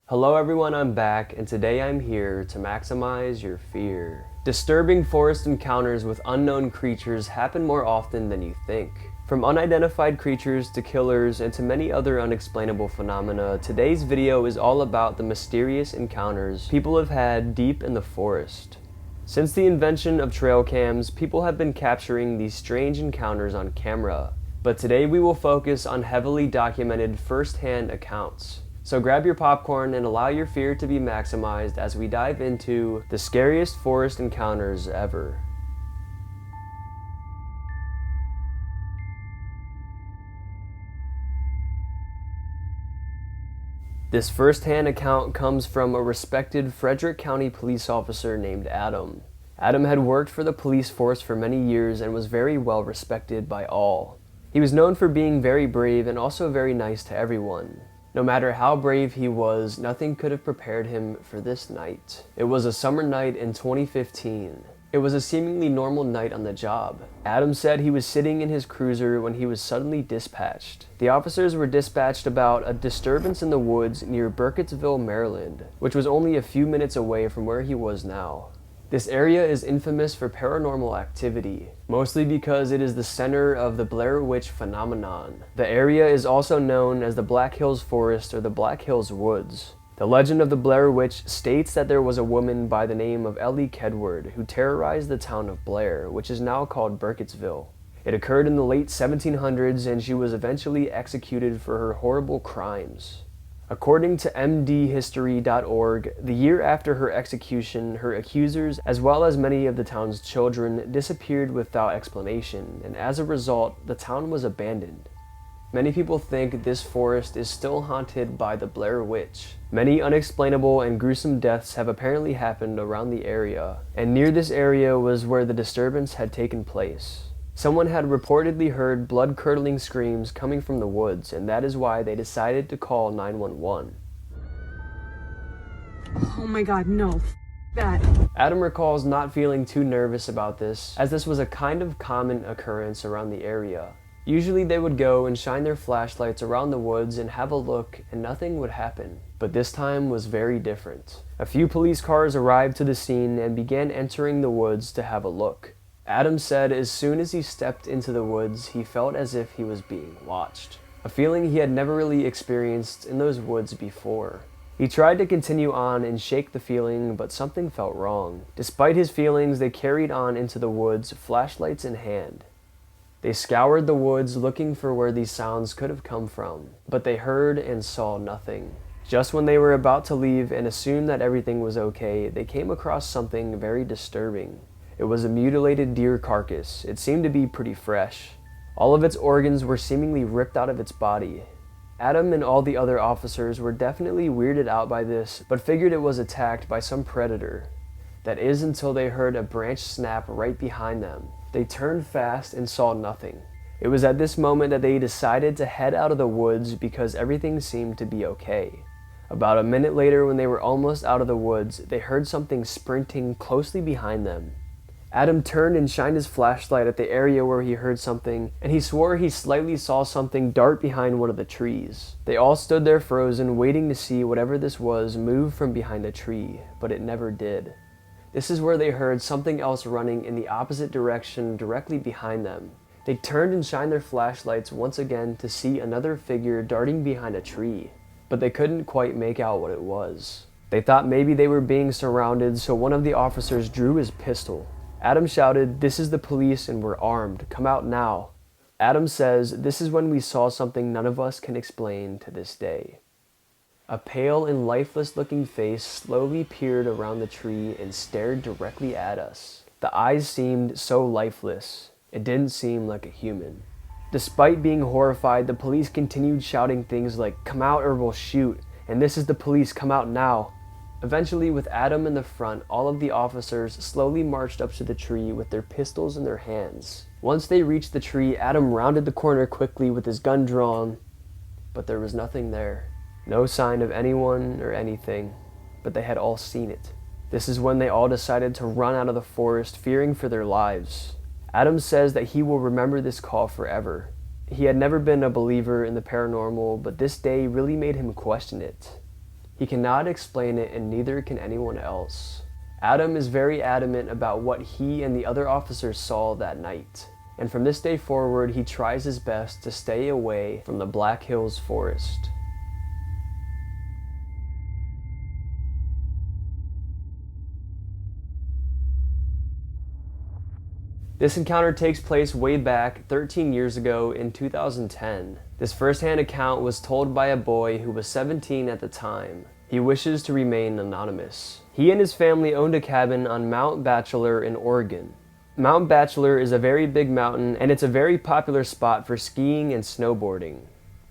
Hello everyone, I'm back, and today I'm here to maximize your fear. Disturbing forest encounters with unknown creatures happen more often than you think. From unidentified creatures to killers and to many other unexplainable phenomena, today's video is all about the mysterious encounters people have had deep in the forest. Since the invention of trail cams, people have been capturing these strange encounters on camera, but today we will focus on heavily documented first-hand accounts. So grab your popcorn and allow your fear to be maximized as we dive into the scariest forest encounters ever. This first-hand account comes from a respected Frederick County police officer named Adam. Adam had worked for the police force for many years and was very well respected by all. He was known for being very brave and also very nice to everyone. No matter how brave he was, nothing could have prepared him for this night. It was a summer night in 2015. It was a seemingly normal night on the job. Adam said he was sitting in his cruiser when he was suddenly dispatched. The officers were dispatched about a disturbance in the woods near Burkittsville, Maryland, which was only a few minutes away from where he was now. This area is infamous for paranormal activity, mostly because it is the center of the Blair Witch phenomenon. The area is also known as the Black Hills Forest or the Black Hills Woods. The legend of the Blair Witch states that there was a woman by the name of Ellie Kedward who terrorized the town of Blair, which is now called Burkittsville. It occurred in the late 1700s and she was eventually executed for her horrible crimes. According to mdhistory.org, the year after her execution, her accusers, as well as many of the town's children, disappeared without explanation, and as a result, the town was abandoned. Many people think this forest is still haunted by the Blair Witch. Many unexplainable and gruesome deaths have apparently happened around the area, and near this area was where the disturbance had taken place. Someone had reportedly heard blood-curdling screams coming from the woods, and that is why they decided to call 911. Oh my god, no. That. Adam recalls not feeling too nervous about this, as this was a kind of common occurrence around the area. Usually they would go and shine their flashlights around the woods and have a look, and nothing would happen. But this time was very different. A few police cars arrived to the scene and began entering the woods to have a look. Adam said as soon as he stepped into the woods, he felt as if he was being watched. A feeling he had never really experienced in those woods before. He tried to continue on and shake the feeling, but something felt wrong. Despite his feelings, they carried on into the woods, flashlights in hand. They scoured the woods looking for where these sounds could have come from, but they heard and saw nothing. Just when they were about to leave and assume that everything was okay, they came across something very disturbing. It was a mutilated deer carcass. It seemed to be pretty fresh. All of its organs were seemingly ripped out of its body. Adam and all the other officers were definitely weirded out by this, but figured it was attacked by some predator. That is until they heard a branch snap right behind them. They turned fast and saw nothing. It was at this moment that they decided to head out of the woods because everything seemed to be okay. About a minute later, when they were almost out of the woods, they heard something sprinting closely behind them. Adam turned and shined his flashlight at the area where he heard something, and he swore he slightly saw something dart behind one of the trees. They all stood there frozen, waiting to see whatever this was move from behind the tree, but it never did. This is where they heard something else running in the opposite direction directly behind them. They turned and shined their flashlights once again to see another figure darting behind a tree, but they couldn't quite make out what it was. They thought maybe they were being surrounded, so one of the officers drew his pistol. Adam shouted, "This is the police and we're armed. Come out now." Adam says, "This is when we saw something none of us can explain to this day." A pale and lifeless-looking face slowly peered around the tree and stared directly at us. The eyes seemed so lifeless. It didn't seem like a human. Despite being horrified, the police continued shouting things like, "Come out or we'll shoot," and "This is the police, come out now." Eventually, with Adam in the front, all of the officers slowly marched up to the tree with their pistols in their hands. Once they reached the tree, Adam rounded the corner quickly with his gun drawn, but there was nothing there. No sign of anyone or anything, but they had all seen it. This is when they all decided to run out of the forest, fearing for their lives. Adam says that he will remember this call forever. He had never been a believer in the paranormal, but this day really made him question it. He cannot explain it, and neither can anyone else. Adam is very adamant about what he and the other officers saw that night, and from this day forward he tries his best to stay away from the Black Hills forest. This encounter takes place way back 13 years ago in 2010. This first-hand account was told by a boy who was 17 at the time. He wishes to remain anonymous. He and his family owned a cabin on Mount Bachelor in Oregon. Mount Bachelor is a very big mountain, and it's a very popular spot for skiing and snowboarding.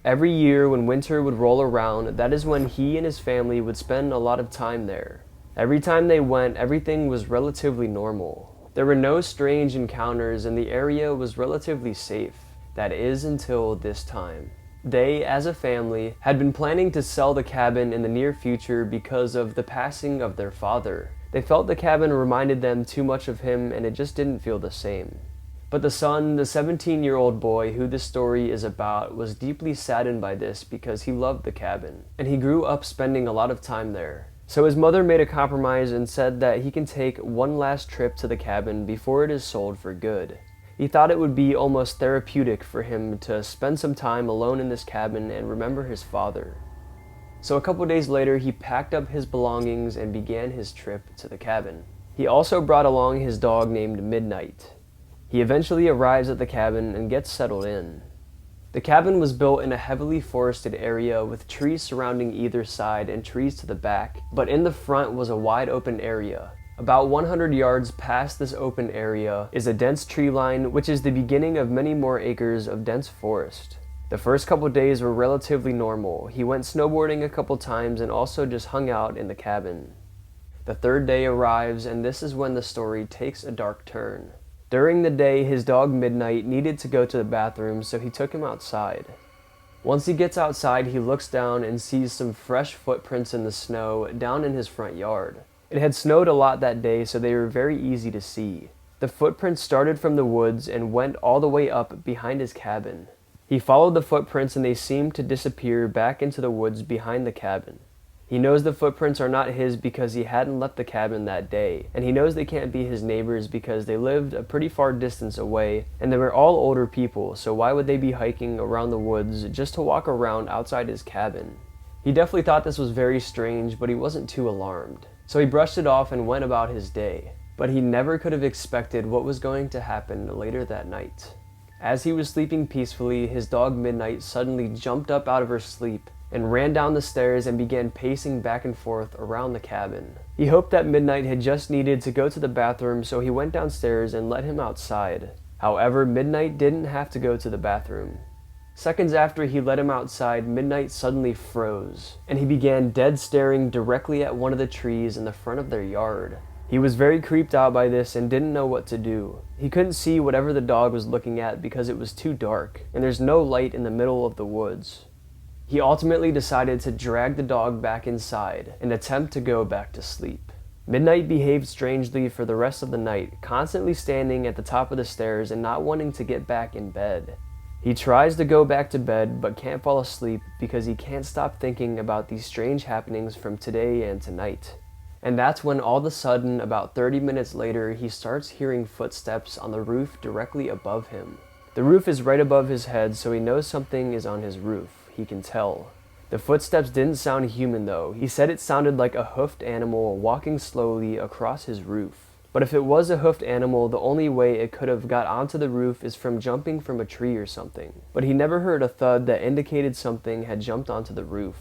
Every year when winter would roll around, that is when he and his family would spend a lot of time there. Every time they went, everything was relatively normal. There were no strange encounters and the area was relatively safe. That is, until this time. They, as a family, had been planning to sell the cabin in the near future because of the passing of their father. They felt the cabin reminded them too much of him and it just didn't feel the same. But the son, the 17-year-old boy who this story is about, was deeply saddened by this because he loved the cabin, and he grew up spending a lot of time there. So his mother made a compromise and said that he can take one last trip to the cabin before it is sold for good. He thought it would be almost therapeutic for him to spend some time alone in this cabin and remember his father. So a couple days later, he packed up his belongings and began his trip to the cabin. He also brought along his dog named Midnight. He eventually arrives at the cabin and gets settled in. The cabin was built in a heavily forested area with trees surrounding either side and trees to the back, but in the front was a wide open area. About 100 yards past this open area is a dense tree line, which is the beginning of many more acres of dense forest. The first couple days were relatively normal. He went snowboarding a couple times and also just hung out in the cabin. The third day arrives, and this is when the story takes a dark turn. During the day, his dog Midnight needed to go to the bathroom, so he took him outside. Once he gets outside, he looks down and sees some fresh footprints in the snow down in his front yard. It had snowed a lot that day, so they were very easy to see. The footprints started from the woods and went all the way up behind his cabin. He followed the footprints and they seemed to disappear back into the woods behind the cabin. He knows the footprints are not his because he hadn't left the cabin that day, and he knows they can't be his neighbors because they lived a pretty far distance away, and they were all older people, so why would they be hiking around the woods just to walk around outside his cabin? He definitely thought this was very strange, but he wasn't too alarmed. So he brushed it off and went about his day. But he never could have expected what was going to happen later that night. As he was sleeping peacefully, his dog Midnight suddenly jumped up out of her sleep and ran down the stairs and began pacing back and forth around the cabin. He hoped that Midnight had just needed to go to the bathroom, so he went downstairs and let him outside. However, Midnight didn't have to go to the bathroom. Seconds after he let him outside, Midnight suddenly froze, and he began dead staring directly at one of the trees in the front of their yard. He was very creeped out by this and didn't know what to do. He couldn't see whatever the dog was looking at because it was too dark, and there's no light in the middle of the woods. He ultimately decided to drag the dog back inside and attempt to go back to sleep. Midnight behaved strangely for the rest of the night, constantly standing at the top of the stairs and not wanting to get back in bed. He tries to go back to bed but can't fall asleep because he can't stop thinking about these strange happenings from today and tonight. And that's when all of a sudden, about 30 minutes later, he starts hearing footsteps on the roof directly above him. The roof is right above his head, so he knows something is on his roof. He can tell. The footsteps didn't sound human though. He said it sounded like a hoofed animal walking slowly across his roof. But if it was a hoofed animal, the only way it could have got onto the roof is from jumping from a tree or something. But he never heard a thud that indicated something had jumped onto the roof.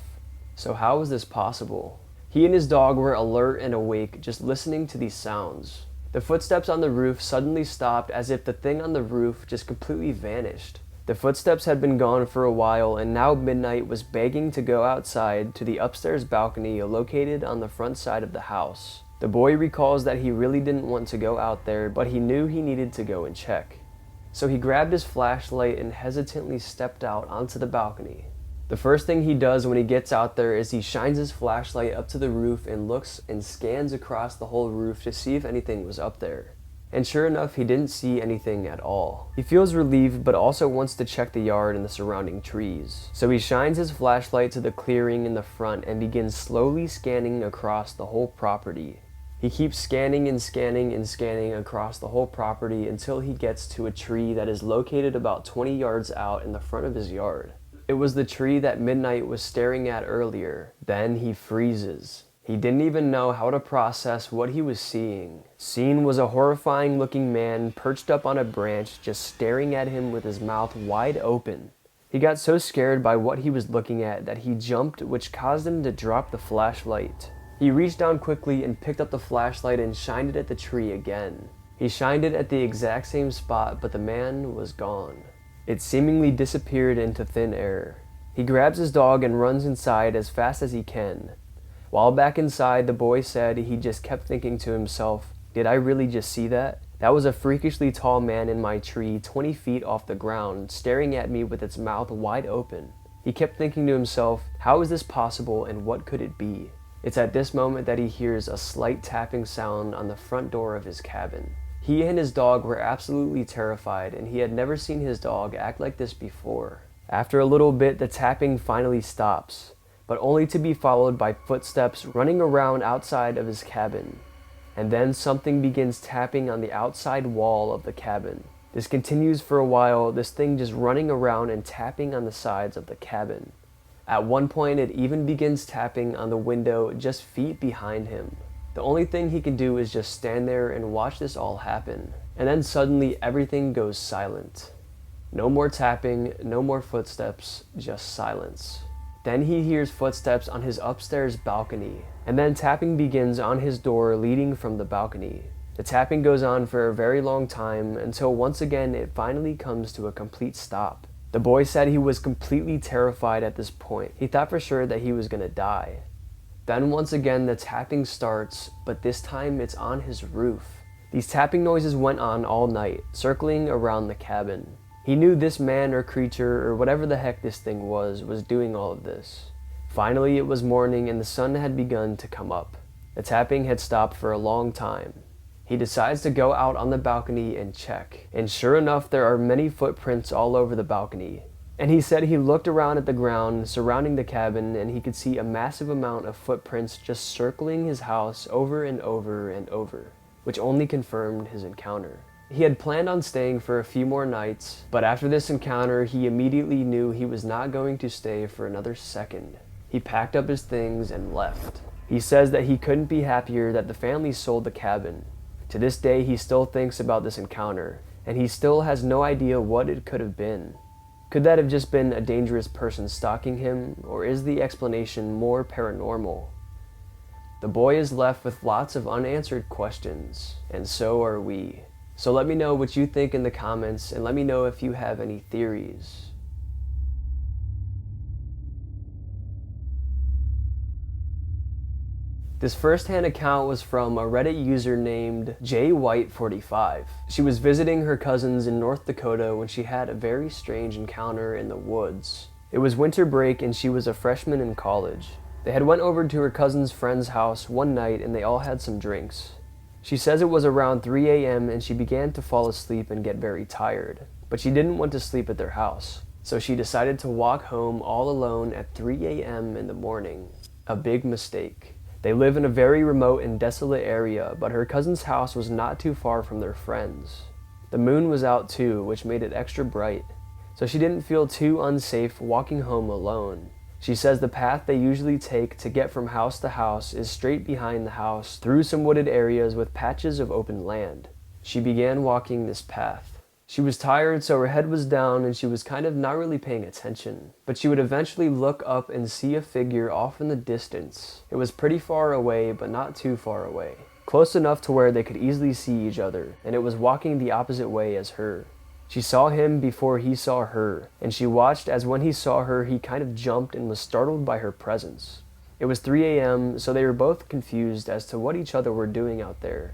So how was this possible? He and his dog were alert and awake, just listening to these sounds. The footsteps on the roof suddenly stopped as if the thing on the roof just completely vanished. The footsteps had been gone for a while, and now Midnight was begging to go outside to the upstairs balcony located on the front side of the house. The boy recalls that he really didn't want to go out there, but he knew he needed to go and check. So he grabbed his flashlight and hesitantly stepped out onto the balcony. The first thing he does when he gets out there is he shines his flashlight up to the roof and looks and scans across the whole roof to see if anything was up there. And sure enough, he didn't see anything at all. He feels relieved, but also wants to check the yard and the surrounding trees. So he shines his flashlight to the clearing in the front and begins slowly scanning across the whole property. He keeps scanning and scanning and scanning across the whole property until he gets to a tree that is located about 20 yards out in the front of his yard. It was the tree that Midnight was staring at earlier. Then he freezes. He didn't even know how to process what he was seeing. Seen was a horrifying looking man perched up on a branch, just staring at him with his mouth wide open. He got so scared by what he was looking at that he jumped, which caused him to drop the flashlight. He reached down quickly and picked up the flashlight and shined it at the tree again. He shined it at the exact same spot, but the man was gone. It seemingly disappeared into thin air. He grabs his dog and runs inside as fast as he can. While back inside, the boy said he just kept thinking to himself, "Did I really just see that? That was a freakishly tall man in my tree 20 feet off the ground, staring at me with its mouth wide open." He kept thinking to himself, how is this possible and what could it be? It's at this moment that he hears a slight tapping sound on the front door of his cabin. He and his dog were absolutely terrified, and he had never seen his dog act like this before. After a little bit, the tapping finally stops, but only to be followed by footsteps running around outside of his cabin. And then something begins tapping on the outside wall of the cabin. This continues for a while, this thing just running around and tapping on the sides of the cabin. At one point, it even begins tapping on the window just feet behind him. The only thing he can do is just stand there and watch this all happen. And then suddenly everything goes silent. No more tapping, no more footsteps, just silence. Then he hears footsteps on his upstairs balcony, and then tapping begins on his door leading from the balcony. The tapping goes on for a very long time until once again it finally comes to a complete stop. The boy said he was completely terrified at this point. He thought for sure that he was gonna die. Then once again the tapping starts, but this time it's on his roof. These tapping noises went on all night, circling around the cabin. He knew this man or creature or whatever the heck this thing was doing all of this. Finally it was morning and the sun had begun to come up. The tapping had stopped for a long time. He decides to go out on the balcony and check. And sure enough, there are many footprints all over the balcony. And he said he looked around at the ground surrounding the cabin and he could see a massive amount of footprints just circling his house over and over and over, which only confirmed his encounter. He had planned on staying for a few more nights, but after this encounter, he immediately knew he was not going to stay for another second. He packed up his things and left. He says that he couldn't be happier that the family sold the cabin. To this day, he still thinks about this encounter, and he still has no idea what it could have been. Could that have just been a dangerous person stalking him, or is the explanation more paranormal? The boy is left with lots of unanswered questions, and so are we. So let me know what you think in the comments, and let me know if you have any theories. This first-hand account was from a Reddit user named JWhite45. She was visiting her cousins in North Dakota when she had a very strange encounter in the woods. It was winter break and she was a freshman in college. They had went over to her cousin's friend's house one night and they all had some drinks. She says it was around 3 a.m. and she began to fall asleep and get very tired, but she didn't want to sleep at their house. So she decided to walk home all alone at 3 a.m. in the morning. A big mistake. They live in a very remote and desolate area, but her cousin's house was not too far from their friends. The moon was out too, which made it extra bright, so she didn't feel too unsafe walking home alone. She says the path they usually take to get from house to house is straight behind the house through some wooded areas with patches of open land. She began walking this path. She was tired, so her head was down and she was kind of not really paying attention. But she would eventually look up and see a figure off in the distance. It was pretty far away, but not too far away. Close enough to where they could easily see each other, and it was walking the opposite way as her. She saw him before he saw her, and she watched as when he saw her, he kind of jumped and was startled by her presence. It was 3 a.m., so they were both confused as to what each other were doing out there.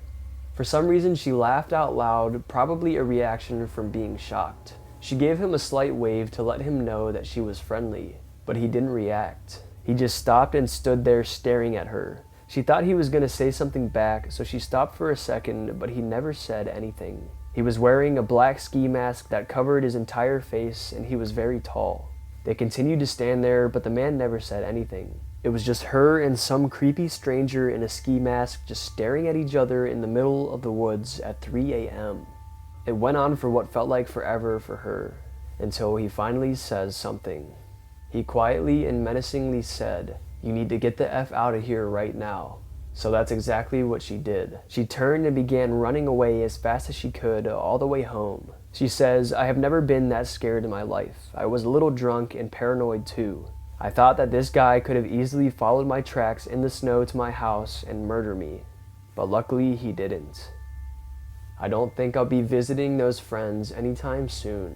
For some reason, she laughed out loud, probably a reaction from being shocked. She gave him a slight wave to let him know that she was friendly, but he didn't react. He just stopped and stood there staring at her. She thought he was going to say something back, so she stopped for a second, but he never said anything. He was wearing a black ski mask that covered his entire face, and he was very tall. They continued to stand there, but the man never said anything. It was just her and some creepy stranger in a ski mask just staring at each other in the middle of the woods at 3 a.m. It went on for what felt like forever for her, until he finally says something. He quietly and menacingly said, "You need to get the F out of here right now." So that's exactly what she did. She turned and began running away as fast as she could all the way home. She says, "I have never been that scared in my life. I was a little drunk and paranoid too. I thought that this guy could have easily followed my tracks in the snow to my house and murder me. But luckily he didn't. I don't think I'll be visiting those friends anytime soon."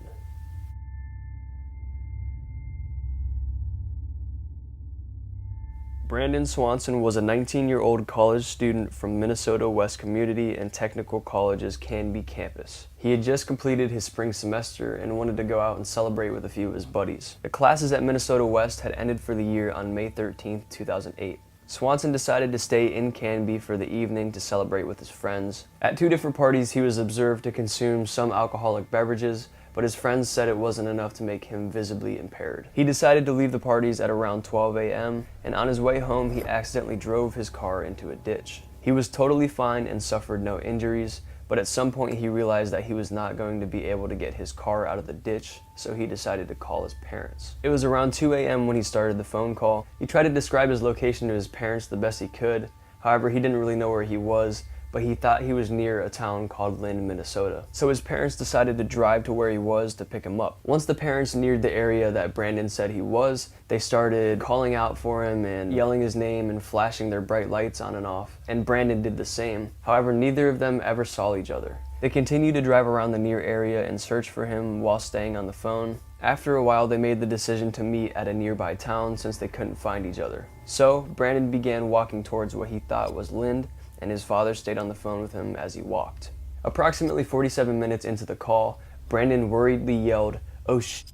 Brandon Swanson was a 19-year-old college student from Minnesota West Community and Technical College's Canby campus. He had just completed his spring semester and wanted to go out and celebrate with a few of his buddies. The classes at Minnesota West had ended for the year on May 13, 2008. Swanson decided to stay in Canby for the evening to celebrate with his friends. At 2 different parties, he was observed to consume some alcoholic beverages, but his friends said it wasn't enough to make him visibly impaired. He decided to leave the parties at around 12 a.m., and on his way home he accidentally drove his car into a ditch. He was totally fine and suffered no injuries, but at some point he realized that he was not going to be able to get his car out of the ditch, so he decided to call his parents. It was around 2 a.m. when he started the phone call. He tried to describe his location to his parents the best he could. However, he didn't really know where he was, but he thought he was near a town called Lynn, Minnesota. So his parents decided to drive to where he was to pick him up. Once the parents neared the area that Brandon said he was, they started calling out for him and yelling his name and flashing their bright lights on and off, and Brandon did the same. However, neither of them ever saw each other. They continued to drive around the near area and search for him while staying on the phone. After a while, they made the decision to meet at a nearby town since they couldn't find each other. So Brandon began walking towards what he thought was Lynn, and his father stayed on the phone with him as he walked. Approximately 47 minutes into the call, Brandon worriedly yelled, "Oh shit,"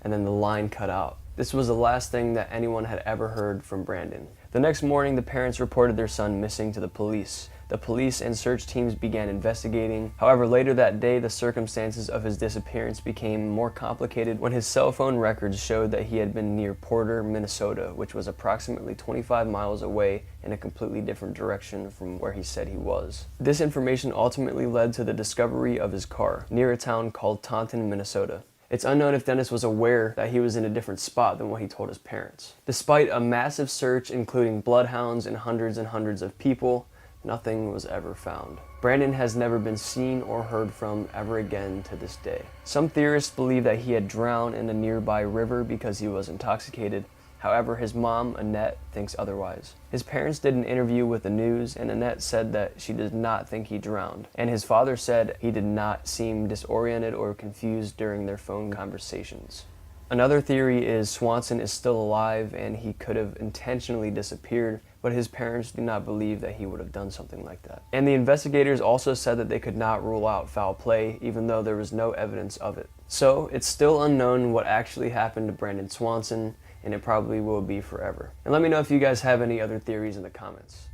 and then the line cut out. This was the last thing that anyone had ever heard from Brandon. The next morning, the parents reported their son missing to the police. The police and search teams began investigating. However, later that day, the circumstances of his disappearance became more complicated when his cell phone records showed that he had been near Porter, Minnesota, which was approximately 25 miles away in a completely different direction from where he said he was. This information ultimately led to the discovery of his car near a town called Taunton, Minnesota. It's unknown if Dennis was aware that he was in a different spot than what he told his parents. Despite a massive search, including bloodhounds and hundreds of people, nothing was ever found. Brandon has never been seen or heard from ever again to this day. Some theorists believe that he had drowned in a nearby river because he was intoxicated. However, his mom, Annette, thinks otherwise. His parents did an interview with the news, and Annette said that she did not think he drowned. And his father said he did not seem disoriented or confused during their phone conversations. Another theory is Swanson is still alive and he could have intentionally disappeared, but his parents do not believe that he would have done something like that. And the investigators also said that they could not rule out foul play, even though there was no evidence of it. So it's still unknown what actually happened to Brandon Swanson, and it probably will be forever. And let me know if you guys have any other theories in the comments.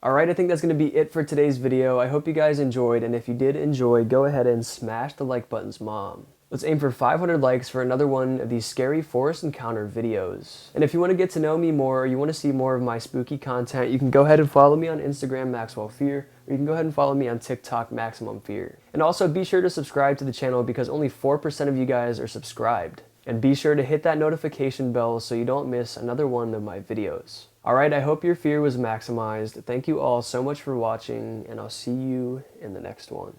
Alright, I think that's going to be it for today's video. I hope you guys enjoyed, and if you did enjoy, go ahead and smash the like button's mom. Let's aim for 500 likes for another one of these scary forest encounter videos. And if you want to get to know me more, or you want to see more of my spooky content, you can go ahead and follow me on Instagram, MaxwellFear, or you can go ahead and follow me on TikTok, MaximumFear. And also be sure to subscribe to the channel because only 4% of you guys are subscribed. And be sure to hit that notification bell so you don't miss another one of my videos. Alright, I hope your fear was maximized. Thank you all so much for watching, and I'll see you in the next one.